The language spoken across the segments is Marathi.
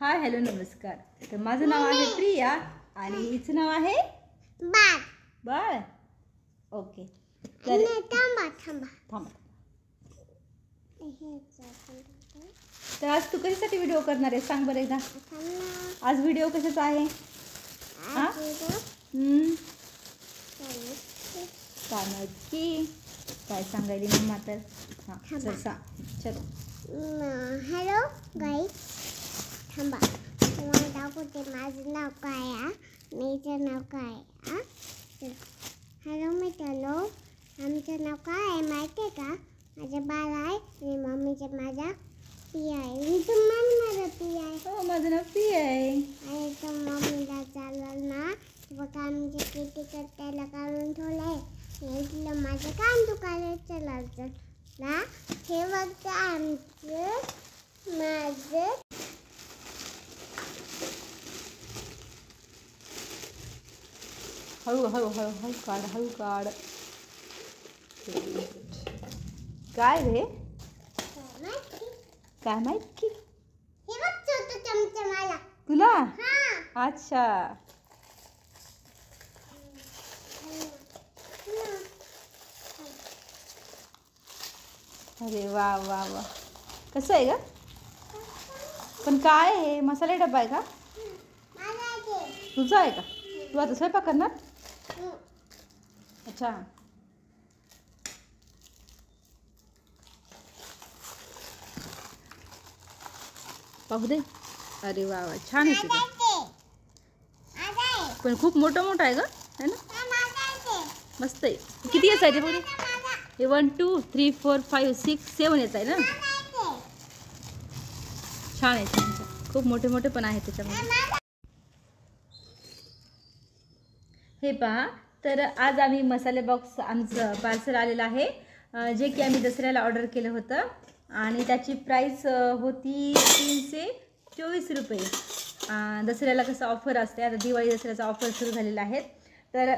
हाय हॅलो नमस्कार. तर माझं नाव आहे प्रिया आणि हिचं नाव आहे बाळ. बाळ. ओके. तर थांबा थांबा थांबा. तर आज तू कशासाठी व्हिडिओ करणार आहे सांग बरं एकदा. आज व्हिडिओ कशाचा आहे? हां काय माहिती काय सांगायली मम्मा तर हां चल सांग. चलो. हॅलो गाईस. थांबा तुम्हाला दाखवते माझं नाव काय आहे. मीचं नाव काय आहे. हॅलो मित्रांनो, आमचं नाव काय आहे माहिती आहे का? माझं बाळ आहे आणि मम्मीचं माझा पिया आहे. माझं पिया आहे. हो माझं नाव पिया आहे. आणि तो मम्मीला चाललं ना बघा आमच्या किती त्याला काढून ठेवलं आहे. इथलं माझं कान दुखायला चालायचं ना. हे बघतं आमचं माझं हळू हळू हळू हळू काढ हळू काढ. काय रे काय माहिती हे बघ छोटं चमचा मला तुला. हां अच्छा अरे वा वा वा. कसं आहे ग? पण काय आहे? मसाले डब्बा आहे का? माझा आहे तुझा आहे का? तू आता स्वयंपाक करणार? अच्छा. पाहू दे. अरे वा वा छान आहे तुझं. पण खूप मोठं मोठं आहे ग है ना. मस्त आहे. किती येत आहे ते बघू. हे 1 2 3 4 5 6 7 येत आहे ना. छान आहे छान छान. खूप मोठे मोठे पण आहेत त्याच्यामध्ये. हे पहा. तर आज आम्ही मसाले बॉक्स आमचं पार्सल आलेलं आहे जे की आम्ही दसऱ्याला ऑर्डर केलं होतं आणि त्याची प्राईस होती 324 रुपये. दसऱ्याला कसं ऑफर असते, आता दिवाळी दसऱ्याचा ऑफर सुरू झालेला आहे. तर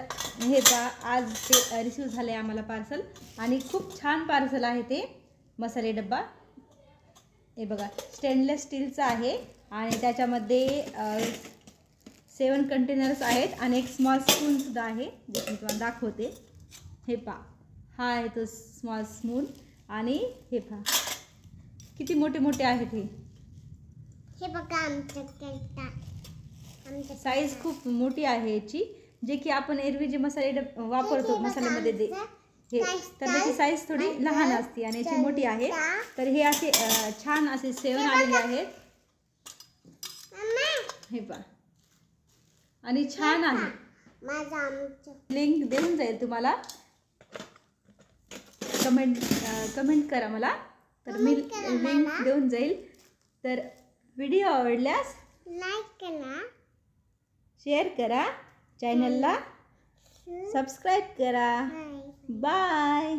हे पहा आज ते रिसीव झाले आम्हाला पार्सल आणि खूप छान पार्सल आहे ते मसाले डब्बा. हे बघा स्टेनलेस स्टीलचा आहे आणि त्याच्यामध्ये 7 कंटेनर्स आहेत आणि एक स्मॉल स्पूनसुद्धा आहे जे मी तुम्हाला दाखवते. हे पहा हा आहे तो स्मॉल स्पून आणि हे पहा किती मोठे मोठे आहेत हे बघा आमचं साईज खूप मोठी आहे याची, जे की आपण एरवी जे मसाले वापरतो मसाल्यामध्ये हे तर त्याची साईज थोडी लहान असते आणि याची मोठी आहे. तर हे असे छान असे 7 आलेले आहेत. हे पहा आणि छान आहे. लिंक देऊन जाईल तुम्हाला. कमेंट करा मला तर मी लिंक देऊन जाईल. तर व्हिडिओ आवडल्यास लाईक करा, शेअर करा, चॅनलला सबस्क्राईब करा. बाय.